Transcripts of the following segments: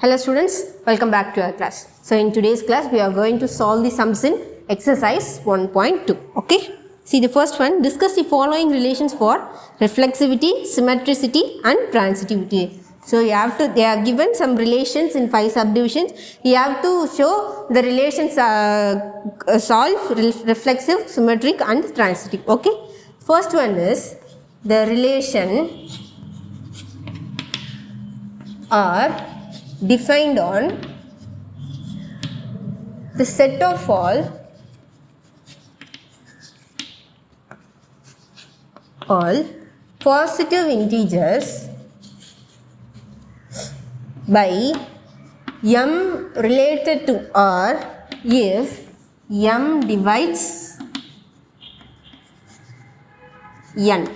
Hello students, welcome back to our class. So in today's class we are going to solve the sums in exercise 1.2. Okay. See the first one, discuss the following relations for reflexivity, symmetricity and transitivity. So you have to, they are given some relations in 5 subdivisions. You have to show the relations solve reflexive, symmetric and transitive. Okay. First one is the relation are defined on the set of all positive integers by m related to r if m divides n.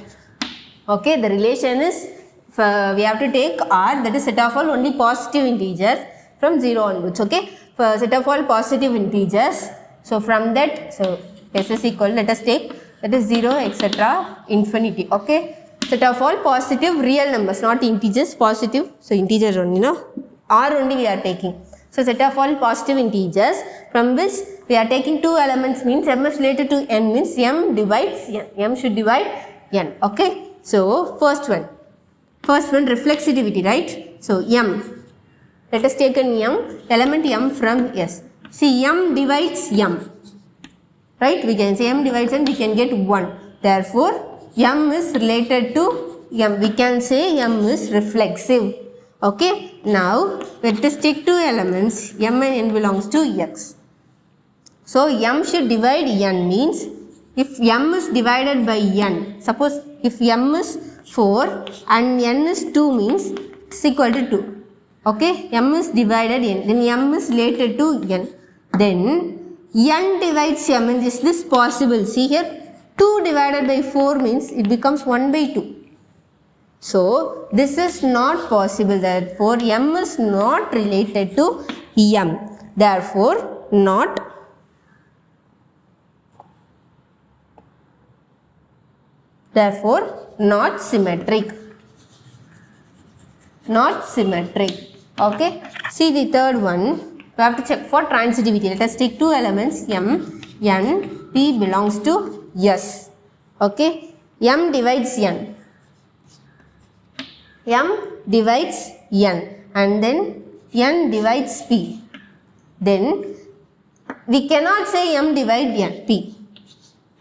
Okay, the relation is we have to take R, that is set of all only positive integers from 0 onwards. Okay, for set of all positive integers, so from that, so s is equal, let us take that is 0 etc infinity. Okay, set of all positive real numbers, not integers, positive, so integers only, no, R only we are taking. So set of all positive integers from which we are taking two elements, means m is related to n, means m divides n, m should divide n. Okay, so first one reflexivity, right? So m, let us take an m, element m from S. See, m divides m, right? We can say m divides n, we can get 1. Therefore, m is related to m. We can say m is reflexive. Okay. Now, let us take two elements, m and n belongs to x. So, m should divide n, means if m is divided by n, suppose if m is 4 and n is 2, means it's equal to 2. Okay, m is divided n, then m is related to n. Then n divides m, and is this possible? See here, 2 divided by 4 means it becomes 1 by 2. So this is not possible, therefore m is not related to m. Therefore not symmetric. Not symmetric. Okay. See the third one. We have to check for transitivity. Let us take two elements m, n, p belongs to s. Okay. M divides n. M divides n and then n divides p. Then we cannot say m divides n, p.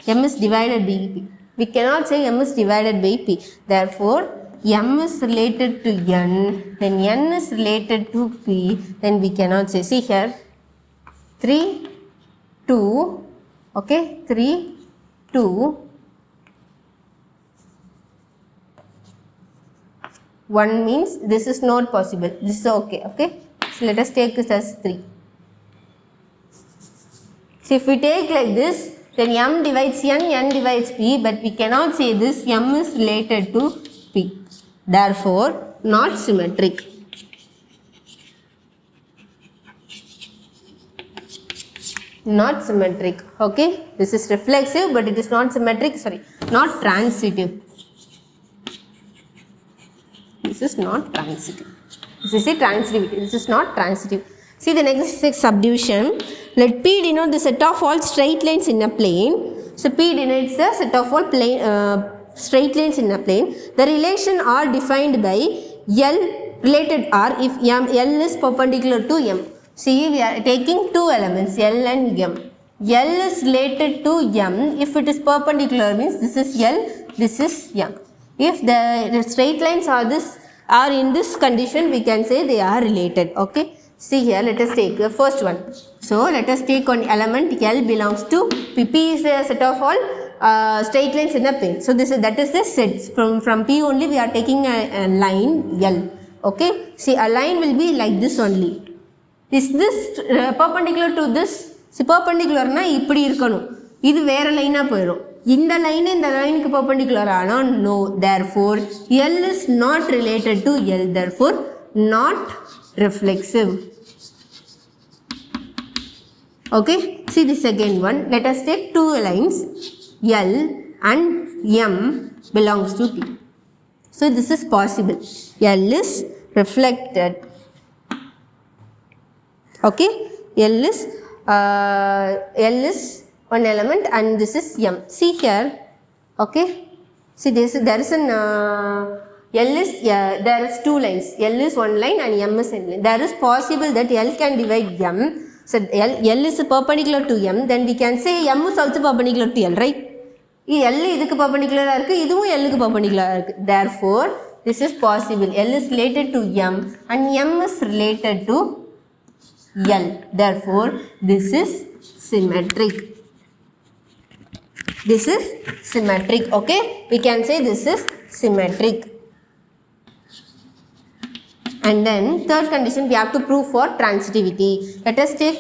M is divided by p. We cannot say m is divided by p. Therefore, m is related to n, then n is related to p, then we cannot say. See here, 3, 2, okay, 3, 2, 1 means this is not possible. This is okay, okay. So let us take this as 3. So if we take like this, then m divides n divides p, but we cannot say this m is related to p. Therefore, not symmetric. Not symmetric. Okay, this is reflexive, but it is not symmetric. Sorry, not transitive. This is not transitive. This is a transitivity. This is not transitive. See the next subdivision. Let P denote the set of all straight lines in a plane. So P denotes the set of all straight lines in a plane. The relation are defined by L related R if L is perpendicular to M. See, we are taking two elements L and M. L is related to M if it is perpendicular, means this is L, this is M. If the straight lines are in this condition, we can say they are related. Okay. See here, let us take the first one. So let us take one element L belongs to P. P is a set of all straight lines in a plane. So that is the set. From P only we are taking a line L. Okay. See, a line will be like this only. Is this perpendicular to this? See, perpendicular na ippadi irukkanum. Idu vera line ah poirum. இந்த line இந்த லைனுக்கு perpendicular ஆனா no. Therefore L is not related to L. Therefore not reflexive. Okay. See the second one. Let us take two lines L and M belongs to P. So this is possible. L is reflected Okay, L is one element and this is M. See here, okay, see there is an L is there is two lines, L is one line and M is n line. There is possible that L can divide M. So L is perpendicular to M, then we can say M is also perpendicular to L, right? L இதுக்கு perpendicular இருக்கு, இதுவும் L க்கு perpendicular இருக்கு. Therefore this is possible. L is related to M and M is related to L. Therefore this is symmetric. This is symmetric. Okay, we can say this is symmetric. And then third condition we have to prove for transitivity. Let us take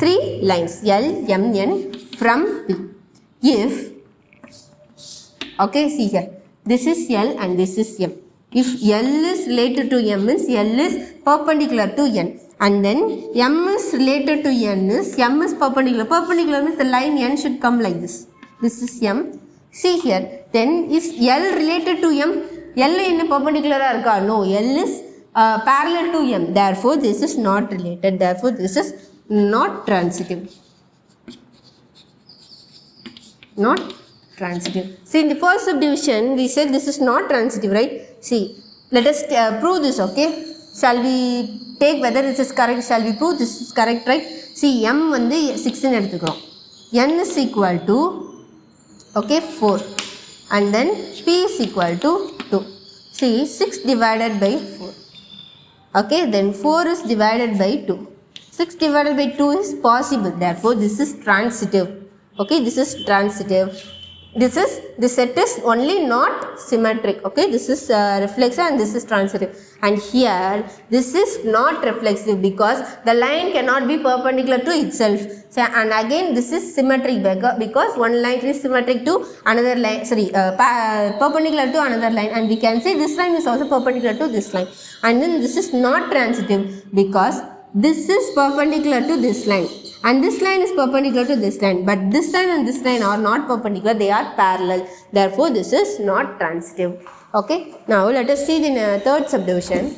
three lines L, M, N from P. If, okay, see here, this is L and this is M. If L is related to M means L is perpendicular to N, and then M is related to N is M is perpendicular. Perpendicular means the line N should come like this. This is M. See here, then is L related to M? L in perpendicular irukka? No, L is parallel to M. Therefore this is not related. Therefore this is not transitive. Not transitive. See, in the first subdivision we said this is not transitive, right? See, let us prove this. Okay, shall we take whether this is correct? Shall we prove this is correct, right? See, M வந்து 6 ன்னு எடுத்துக்கிறோம். N is equal to, okay, 4 and then P is equal to 2. See, 6 divided by 4. Okay, then 4 is divided by 2. 6 divided by 2 is possible. Therefore this is transitive. Okay, this is transitive. This set is only not symmetric. Okay, this is reflexive and this is transitive. And here this is not reflexive because the line cannot be perpendicular to itself. So, and again this is symmetric because one line is symmetric to another line, perpendicular to another line, and we can say this line is also perpendicular to this line. And then this is not transitive because this is perpendicular to this line and this line is perpendicular to this line, but this line and this line are not perpendicular, they are parallel. Therefore this is not transitive. Okay, now let us see the third subdivision.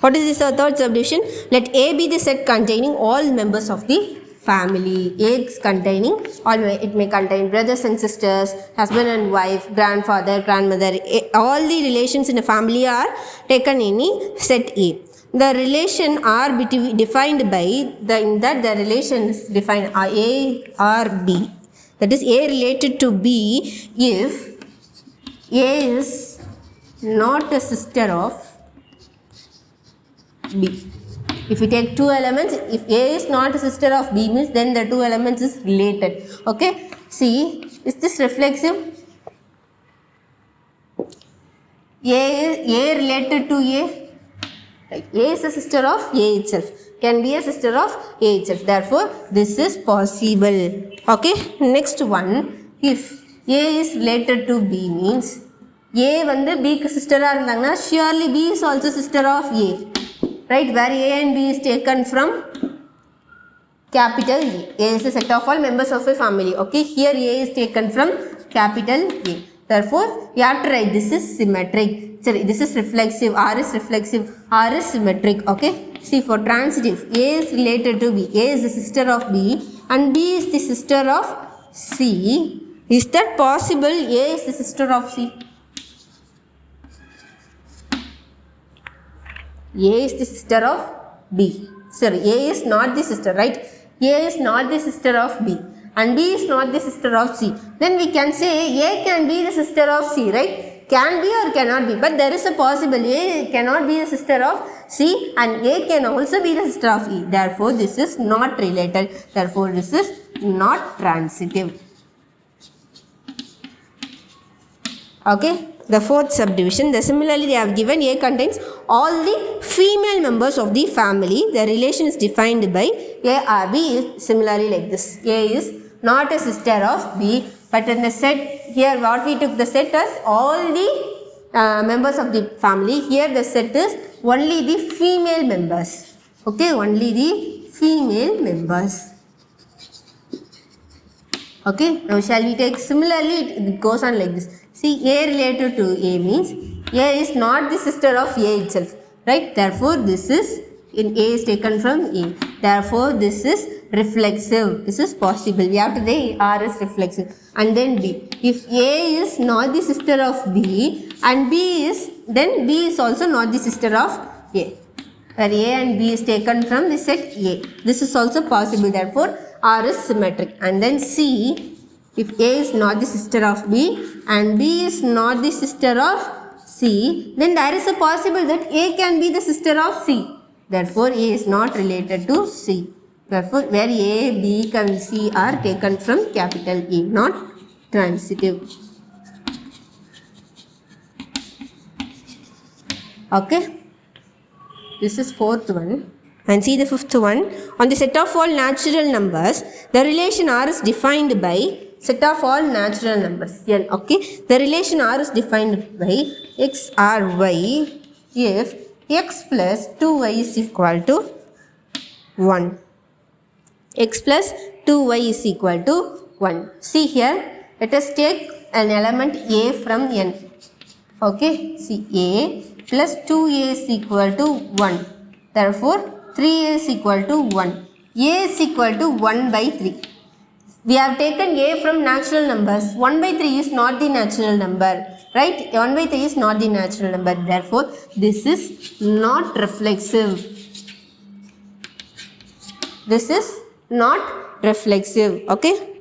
What is this third subdivision? Let A be the set containing all members of the family. A is containing all, it may contain brothers and sisters, husband and wife, grandfather, grandmother. All the relations in a family are taken in set A. The relation are defined by in that the relation is defined A or B. That is A related to B if A is not a sister of B. If we take two elements, if A is not a sister of B means then the two elements is related. Okay, see, is this reflexive? A related to A. Right. A is a sister of A itself. Can be a sister of A itself. Therefore, this is possible. Okay, next one, if A is related to B means A வந்து B க்கு sister-ஆ இருந்தாங்கன்னா surely B is also sister of A. Right, where A and B is taken from capital A. A is a set of all members of a family. Okay, here A is taken from capital A. Therefore, you have to write this is symmetric. Sorry, this is reflexive. R is reflexive. R is symmetric. Okay, see, for transitive, A is related to B. A is the sister of B and B is the sister of C. Is that possible? A is the sister of C. A is the sister of B. Sorry, A is not the sister, right? A is not the sister of B and B is not the sister of C. Then we can say A can be the sister of C, right? Can be or cannot be, but there is a possible A cannot be the sister of C and A can also be the sister of E. Therefore, this is not related. Therefore, this is not transitive. Okay. The fourth subdivision, similarly they have given A contains all the female members of the family. The relation is defined by A or B is similarly like this. A is not a sister of B, but in the set here what we took the set as all the members of the family. Here the set is only the female members. Okay, only the female members. Okay, now shall we take similarly, it goes on like this. See, A related to A means A is not the sister of A itself, right? Therefore, this is, in A is taken from A. Therefore, this is reflexive. This is possible. We have to say R is reflexive. And then B. If A is not the sister of B and B is, then B is also not the sister of A. Where A and B is taken from the set A. This is also possible. Therefore, R is symmetric. And then C, if A is not the sister of B and B is not the sister of C, then there is a possible that A can be the sister of C. Therefore, A is not related to C. Therefore, where A, B and C are taken from capital A, not transitive. Okay. This is fourth one. And see the fifth one. On the set of all natural numbers, the relation R is defined by set of all natural numbers. N. Okay. The relation R is defined by X or Y if X plus 2Y is equal to 1. X plus 2Y is equal to 1. See here. Let us take an element A from N. Okay. See A plus 2A is equal to 1. Therefore, 3A is equal to 1. A is equal to 1 by 3. We have taken A from natural numbers. 1 by 3 is not the natural number. Right? 1 by 3 is not the natural number. Therefore, this is not reflexive. This is not reflexive. Okay?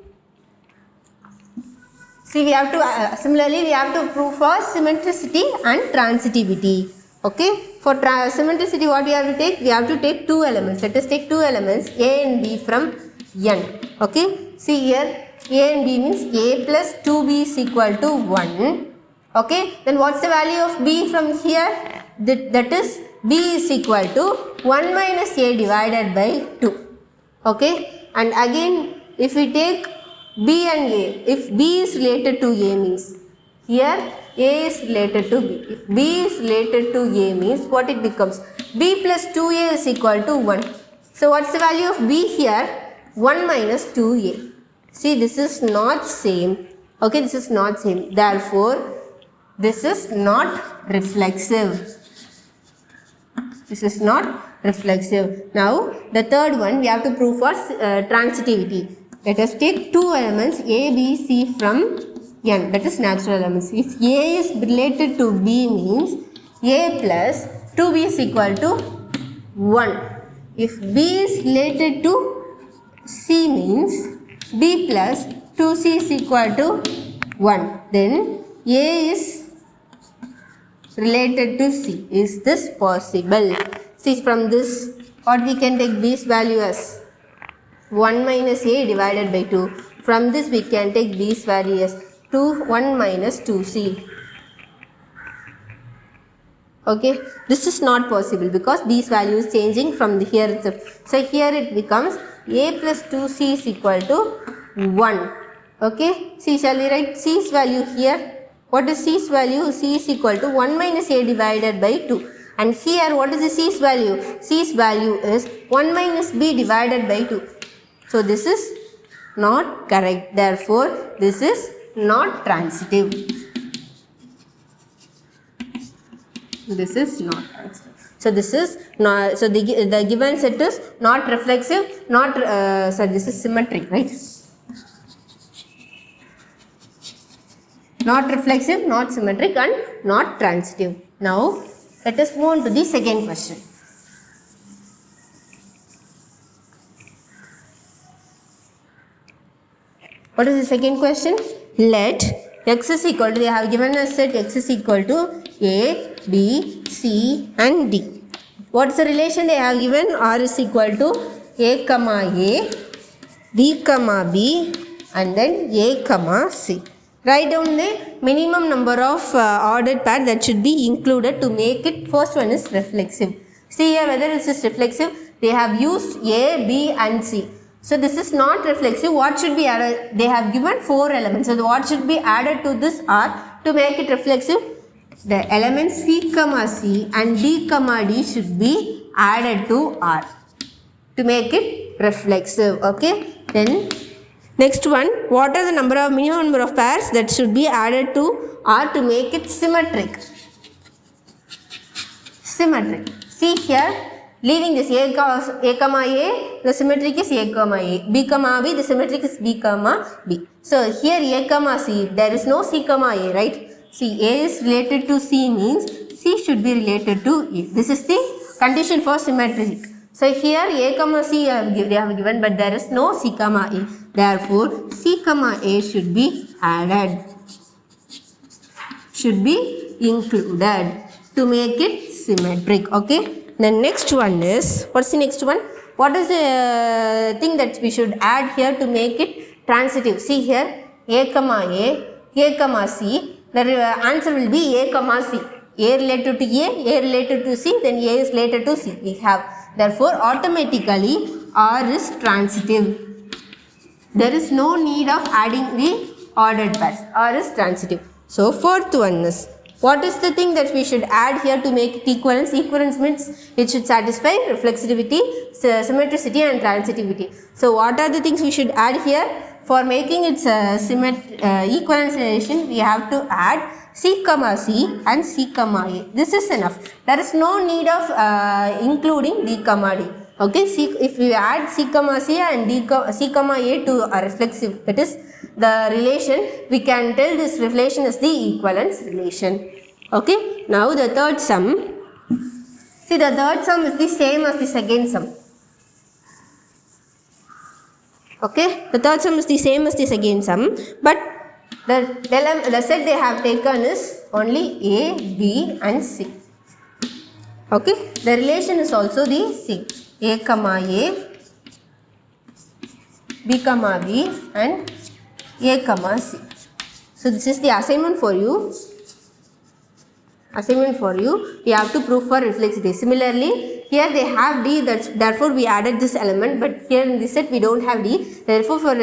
See, we have to, similarly, we have to prove for symmetricity and transitivity. Okay? For symmetricity, what we have to take? We have to take two elements. Let us take two elements, A and B from N. Okay? See here, A and B means A plus 2B is equal to 1. Okay? Then what's the value of B from here? That is, B is equal to 1 minus A divided by 2. Okay? And again, if we take B and A, if B is related to A means, here A is related to B. If B is related to A means what it becomes? B plus 2A is equal to 1. So what's the value of B here? 1 minus 2A. See, this is not same. Okay, this is not same. Therefore, this is not reflexive. This is not reflexive. Now, the third one we have to prove for transitivity. Let us take two elements A, B, C from N, that is natural elements. If A is related to B means A plus 2B is equal to 1. If B is related to C means B plus 2C is equal to 1. Then A is related to C. Is this possible? See, from this what we can take B's value as 1 minus A divided by 2. From this we can take B's value as 1 minus 2C. Okay, this is not possible because B's value is changing from the here itself. So here it becomes A plus 2C is equal to 1. Okay, see, shall we write C's value here? What is C's value? C is equal to 1 minus A divided by 2. And here what is the C's value? C's value is 1 minus B divided by 2. So this is not correct. Therefore, this is not transitive. This is not transitive. So this is not. So the given set is not reflexive. Not this is symmetric, right? Not reflexive, not symmetric, and not transitive. Now let us move on to the second question. What is the second question? Let x is equal to, they have given us set x is equal to A, B, C and D. What is the relation they have given? R is equal to A comma A, B comma B and then A comma C. Write down the minimum number of ordered pair that should be included to make it. First one is reflexive. See here whether this is reflexive. They have used A, B and C. So this is not reflexive. What should be added? They have given 4 elements. So what should be added to this R to make it reflexive? The elements C comma C and D comma D should be added to R to make it reflexive. Okay. Then Next one, what are the minimum number of pairs that should be added to R to make it symmetric? Symmetric. See here, leaving this a comma a, the symmetric is a comma a, b comma b, the symmetric is b comma b. So here a comma c, there is no c comma a, right? See, a is related to c means c should be related to a. This is the condition for symmetric. So here a comma c they have given, but there is no c comma a. Therefore, c comma a should be added, should be included to make it symmetric. Okay. The next one is, what's the next one? What is the thing that we should add here to make it transitive? See here, a comma c. The answer will be a comma c. A related to a related to c, then a is related to c. We have. Therefore, automatically R is transitive. There is no need of adding the ordered pairs. R is transitive. So, fourth one is, what is the thing that we should add here to make it equivalence? Equivalence means it should satisfy reflexivity, symmetricity and transitivity. So, what are the things we should add here? For making its equivalence relation, we have to add c comma c and c comma a. This is enough. There is no need of including d comma d. Okay, if we add c comma c and c comma a to a reflexive, that is the relation, we can tell this relation is the equivalence relation. Okay, now the third sum. See, the third sum is the same as the second sum. Okay, the third sum is the same as the second sum, but the set they have taken is only a, b and c. Okay, the relation is also the same. A comma a, b comma b and a comma c. So this is the assignment for you. We have to prove for reflexivity. Similarly, here they have d, therefore we added this element, but here in this set we don't have d. Therefore, for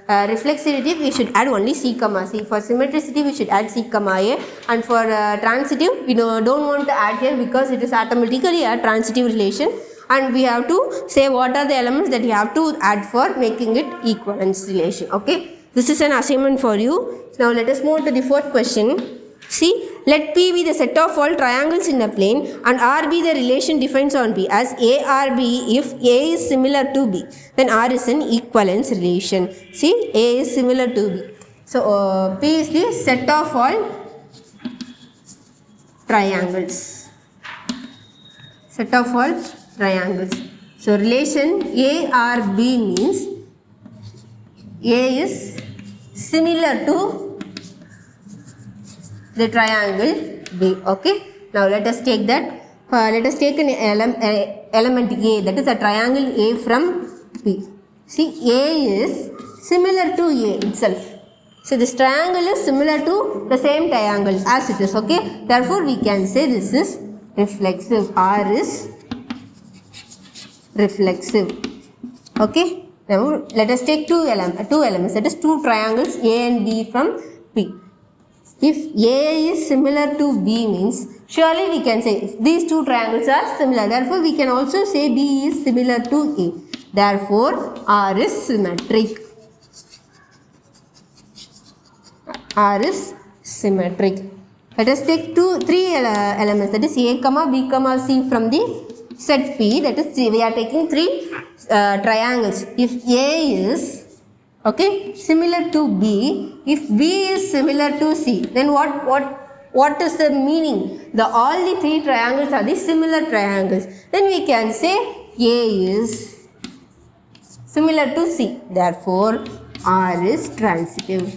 reflexivity we should add only c comma c. For symmetricity we should add c comma a, and for transitive we don't want to add here because it is automatically a transitive relation, and we have to say what are the elements that you have to add for making it equivalence relation. Okay, this is an assignment for you. Now let us move to the fourth question. See, let P be the set of all triangles in a plane and R be the relation defined on P as ARB. If A is similar to B, then R is an equivalence relation. See, A is similar to B. So, P is the set of all triangles. Set of all triangles. So, relation ARB means A is similar to the triangle B. Okay. Now let us take that. Let us take an element A, that is a triangle A from P. See, A is similar to A itself. So this triangle is similar to the same triangle as it is. Okay. Therefore we can say this is reflexive. R is reflexive. Okay. Now let us take two elements, that is two triangles A and B from P. If A is similar to B means surely we can say these two triangles are similar. Therefore, we can also say B is similar to A. Therefore, R is symmetric. R is symmetric. Let us take three elements, that is A, B, C from the set P. That is, we are taking three triangles. If A is similar to B, if B is similar to C, then what is the meaning? All the three triangles are the similar triangles. Then we can say A is similar to C. Therefore, R is transitive.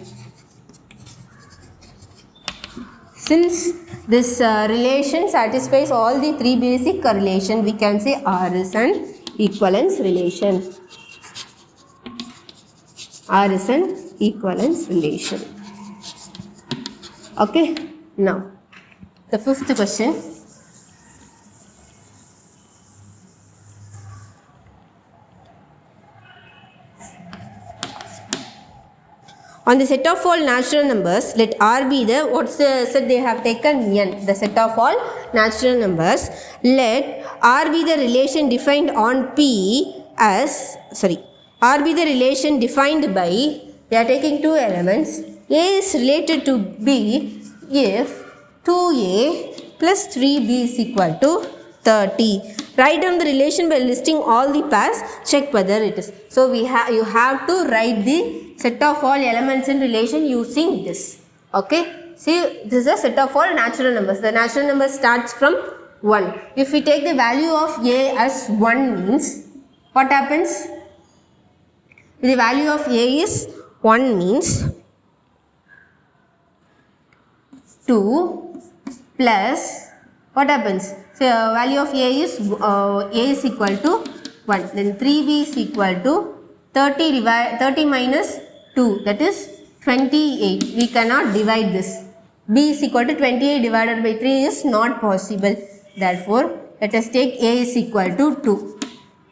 Since this relation satisfies all the three basic correlation, we can say R is an equivalence relation. R is an equivalence relation. Okay. Now, the fifth question. On the set of all natural numbers, let R be the, what's the set they have taken? N. The set of all natural numbers. Let R be the relation defined on P as, R be the relation defined by, we are taking two elements. A is related to B if 2A plus 3B is equal to 30. Write down the relation by listing all the pairs. Check whether it is. So you have to write the set of all elements in relation using this. Okay. See, this is a set of all natural numbers. The natural number starts from 1. If we take the value of A as 1 means, what happens? The value of A is 1 means 2 plus, what happens? So, value of A is equal to 1. Then 3B is equal to 30 minus 2, that is 28. We cannot divide this. B is equal to 28 divided by 3 is not possible. Therefore, let us take A is equal to 2.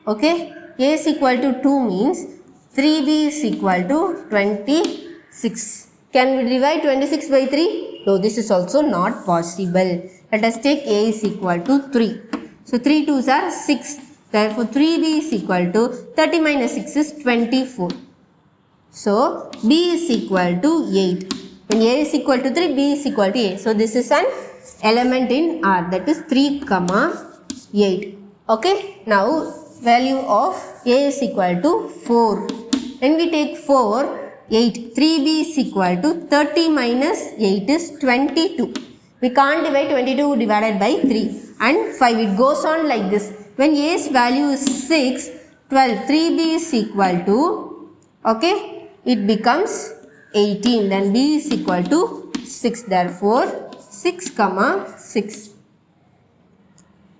Okay. A is equal to 2 means 3B is equal to 26. Can we divide 26 by 3? No, this is also not possible. Let us take A is equal to 3. So, 3 2s are 6. Therefore, 3B is equal to 30 minus 6 is 24. So, B is equal to 8. When A is equal to 3, B is equal to 8. So, this is an element in R, that is 3, 8. Okay. Now, value of A is equal to 4. When we take 4, 8, 3B is equal to 30 minus 8 is 22. We can't divide 22 divided by 3 and 5. It goes on like this. When A's value is 6, 12, 3B is equal to, okay, it becomes 18. Then B is equal to 6. Therefore, 6, 6.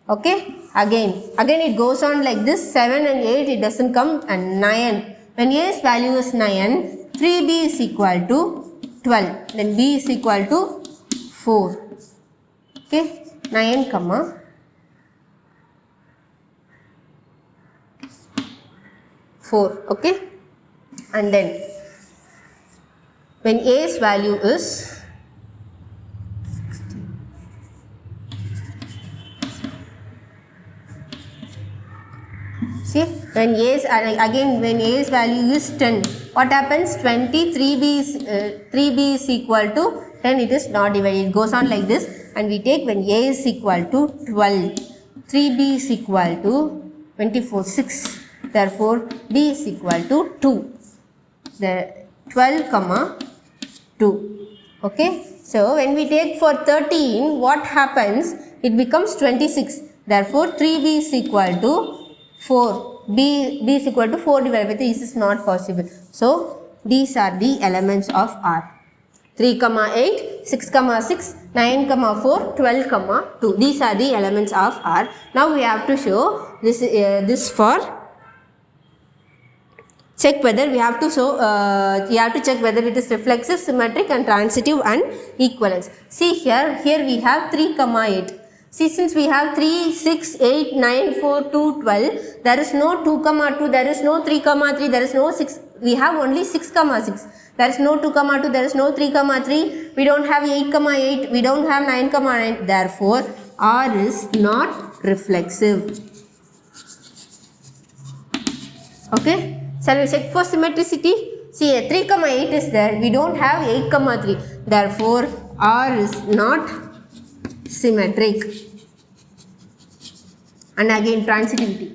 Okay. Again it goes on like this. 7 and 8 it doesn't come, and 9. When A's value is 9, 3B is equal to 12. Then B is equal to 4. Okay. 9, 4. Okay. And then when A's value is 16. When A's value is 10, what happens? 3B is equal to 10. It is not divided. It goes on like this, and we take when A is equal to 12, 3B is equal to 24, 6. Therefore, B is equal to 2. The 12, 2. Okay. So, when we take for 13, what happens? It becomes 26. Therefore, 3B is equal to 4. B is equal to 4 divided by 3. This is not possible. So, these are the elements of R. 3, 8, 6, 6, 9, 4, 12, 2. These are the elements of R. Now, we have to show this for check whether we have to show, you have to check whether it is reflexive, symmetric and transitive and equivalence. See here we have 3, 8. See, since we have 3, 6, 8, 9, 4, 2, 12, there is no 2, 2, there is no 3, 3, there is no 6. We have only 6, 6. There is no 2, 2, there is no 3, 3. We don't have 8, 8. We don't have 9, 9. Therefore, R is not reflexive. Okay. Shall we check for symmetricity? See, 3, 8 is there. We don't have 8, 3. Therefore, R is not symmetric. And again, transitivity.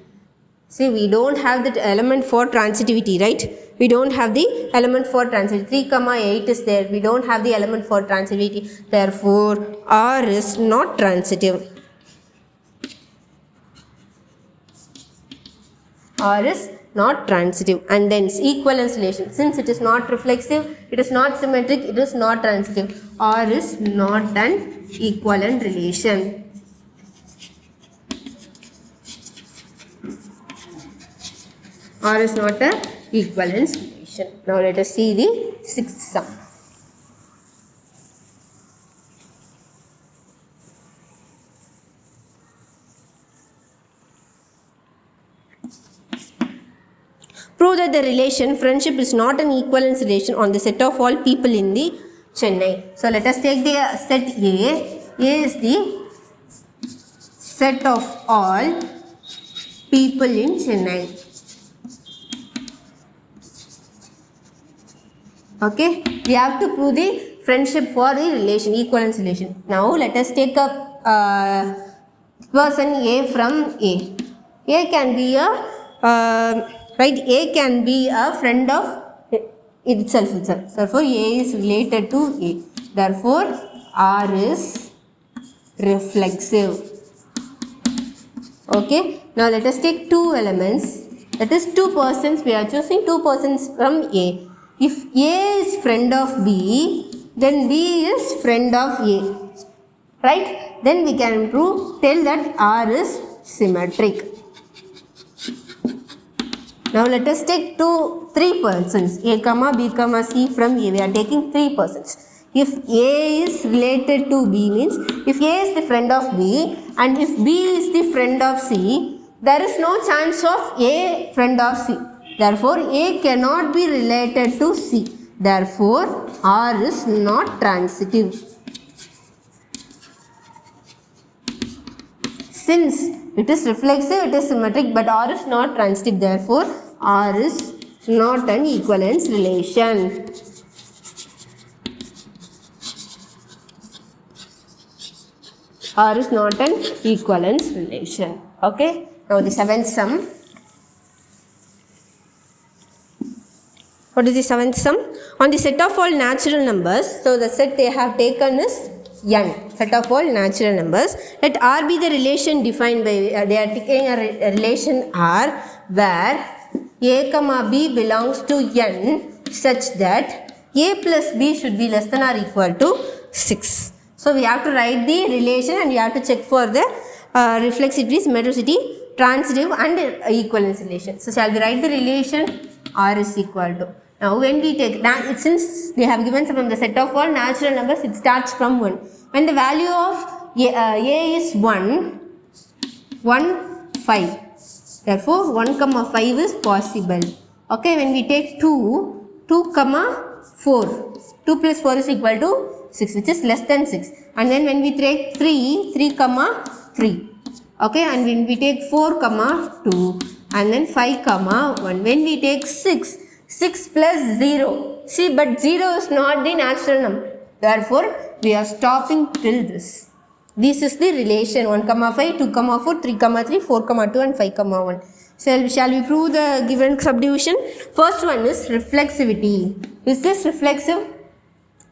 See, we don't have that element for transitivity, right? We don't have the element for transitivity. 3, 8 is there. We don't have the element for transitivity. Therefore, R is not transitive. R is not transitive. And then equivalence relation. Since it is not reflexive, it is not symmetric, it is not transitive. R is not an equivalent relation. R is not an equivalence relation. Now let us see the sixth sum. Prove that the relation friendship is not an equivalence relation on the set of all people in the Chennai. So let us take the set A. A is the set of all people in Chennai. Okay, we have to prove the friendship for the relation, equivalence relation. Now let us take a person A from A. A can be a right. A can be a friend of itself. Therefore, A is related to A. Therefore, R is reflexive. Okay. Now let us take two elements. That is two persons. We are choosing two persons from A. If A is friend of B, then B is friend of A. Right? Then we can tell that R is symmetric. Now let us take three persons A, B, C from A. We are taking three persons. If A is related to B means if A is the friend of B and if B is the friend of C, there is no chance of A friend of C. Therefore, A cannot be related to C. Therefore, R is not transitive. Since it is reflexive, it is symmetric, but R is not transitive. Therefore, R is not an equivalence relation. R is not an equivalence relation. Okay. Now the seventh sum. What is the seventh sum? On the set of all natural numbers, so the set they have taken is n, set of all natural numbers. Let R be the relation defined by, they are taking a relation R where A, B belongs to n such that A plus B should be less than or equal to 6. So we have to write the relation and we have to check for the reflexivity, symmetricity, transitive and equivalence relation. So shall we write the relation? R is equal to. Now when we take, since they have given from the set of all natural numbers, it starts from 1. When the value of A is 1, 5. Therefore 1, 5 is possible. Okay, when we take 2, 2, 4. 2 plus 4 is equal to 6, which is less than 6. And then when we take 3, 3, 3. Okay, and when we take 4, 2. And then 5, 1. When we take 6, 6 plus 0. See, but 0 is not the natural number. Therefore, we are stopping till this. This is the relation 1, 5, 2, 4, 3, 3, 4, 2 and 5, 1. So, shall we prove the given subdivision? First one is reflexivity. Is this reflexive?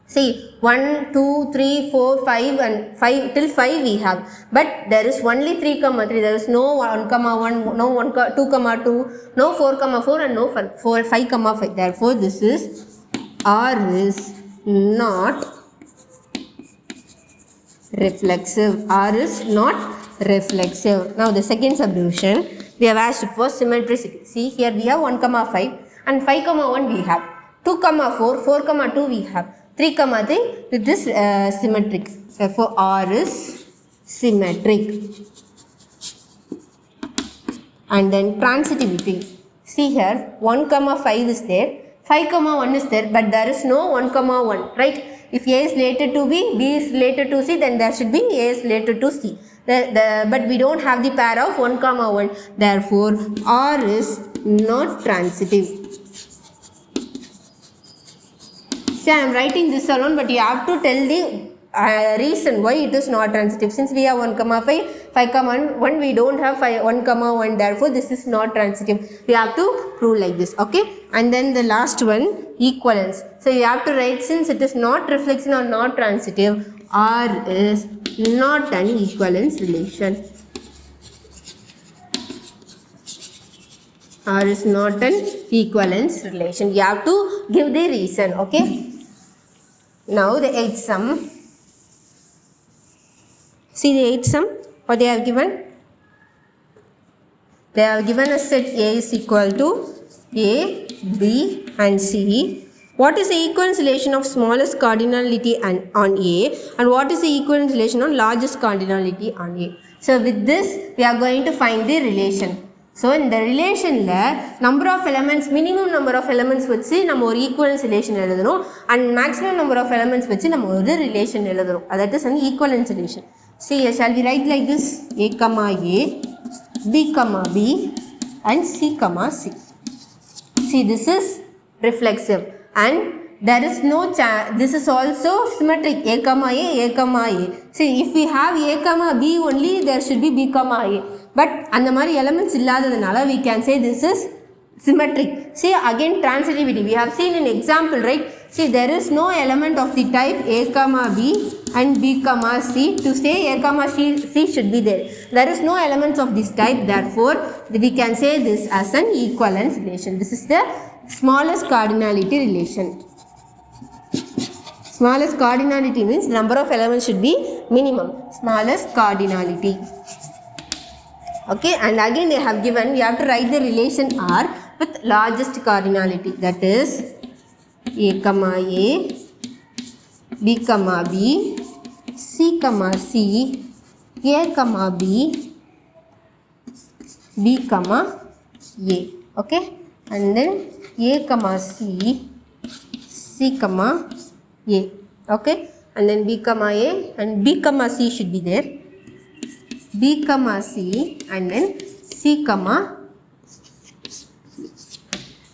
See, 1, 2, 3, 4, 5 and 5 till 5 we have. But there is only 3, 3. There is no 1, 1, no 1, 2, 2, no 4, 4 and no 5, 5. Therefore, this is R is not reflexive. R is not reflexive. Now, the second subdivision, we have asked for symmetricity. See, here we have 1, 5 and 5, 1 we have. 2, 4, 4, 2 we have. 3, 3, it is symmetric. Therefore, R is symmetric. And then transitivity. See here, 1, 5 is there, 5, 1 is there, but there is no 1, 1, right? If A is related to B, B is related to C, then there should be A is related to C. But we don't have the pair of 1, 1. Therefore, R is not transitive. See, I am writing this alone, but you have to tell the reason why it is not transitive. Since we have 1, 5, 5, 1, we don't have 1, 1. Therefore, this is not transitive. We have to prove like this. Okay. And then the last one, equivalence. So, you have to write, since it is not reflexive or not transitive, R is not an equivalence relation. R is not an equivalence relation. You have to give the reason. Okay. Now the 8th sum. See the 8th sum. What they have given? They have given a set A is equal to A, B and C. What is the equivalence relation of smallest cardinality on A and what is the equivalence relation on largest cardinality on A? So with this we are going to find the relation. So in the relation number of elements, minimum number of elements வச்சு நம்ம ஒரு equivalence relation எழுதணும் and maximum number of elements வச்சு நம்ம ஒரு relation எழுதணும். That is an equivalence relation. See, shall we write like this? A, B, B and C, C. See, this is reflexive and there is no chance. This is also symmetric, a comma a, a comma a. See, if we have a comma b only, there should be b comma a. But அந்த மாதிரி elements இல்லாததுனால we can say this is symmetric. See, again transitivity. We have seen an example, right? See, there is no element of the type a comma b and b comma c. To say a comma c should be there. There is no elements of this type. Therefore, we can say this as an equivalence relation. This is the smallest cardinality relation. Smallest cardinality means number of elements should be minimum. Smallest cardinality. Okay, and again they have given, we have to write the relation R with largest cardinality, that is a comma a, b comma b, c comma c, a comma b, b comma a. Okay, and then a comma c, c comma a. Okay, and then b comma a and b comma c should be there. B comma C and then C comma,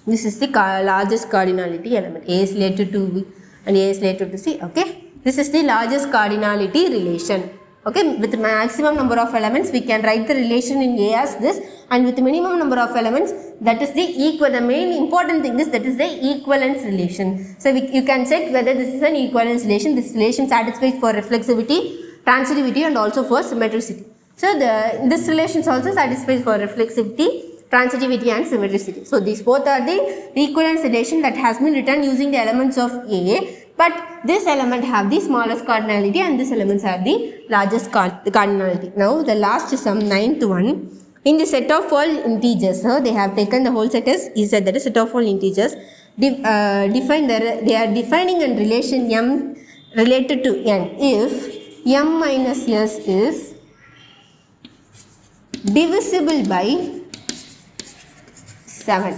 this is the largest cardinality element. A is related to B and A is related to C. Okay, this is the largest cardinality relation. Okay, with maximum number of elements we can write the relation in A as this, and with minimum number of elements, that is the equal. The main important thing is that is the equivalence relation. So you can check whether this is an equivalence relation. This relation satisfies for reflexivity, transitivity and also for symmetricity. So this relation also satisfies for reflexivity, transitivity and symmetricity. So these both are the equivalence relation that has been written using the elements of A, but this element have the smallest cardinality and this elements have the largest cardinality. Now the last sum, 9th one. In the set of all integers, so they have taken the whole set as Z, that is set of all integers. They are defining a relation M related to N if M minus S is divisible by 7.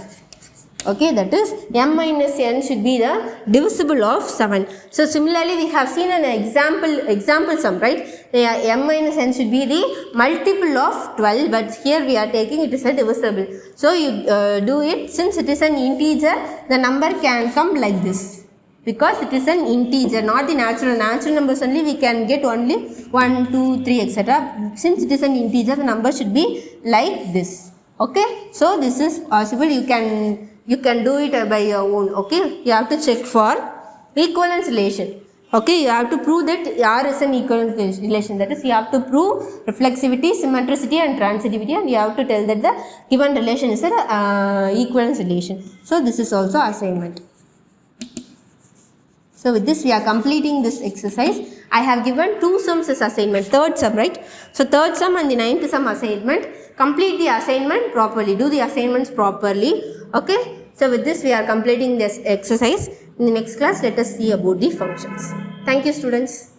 Okay, that is M minus N should be the divisible of 7. So similarly we have seen an example sum, right? M minus N should be the multiple of 12, but here we are taking it is a divisible. So you do it, since it is an integer, the number can come like this. Because it is an integer, not the natural numbers only, we can get only 1, 2, 3 etc. Since it is an integer, the number should be like this. Okay, so this is possible. You can do it by your own. Okay, you have to check for equivalence relation. Okay, you have to prove that R is an equivalence relation. That is, you have to prove reflexivity, symmetricity and transitivity, and you have to tell that the given relation is an equivalence relation. So this is also assignment. So with this we are completing this exercise. I have given 2 sums as assignment, third sum, right? So third sum and the 9th sum assignment. Complete the assignment properly, do the assignments properly. Okay, so with this we are completing this exercise. In the next class let us see about the functions. Thank you students.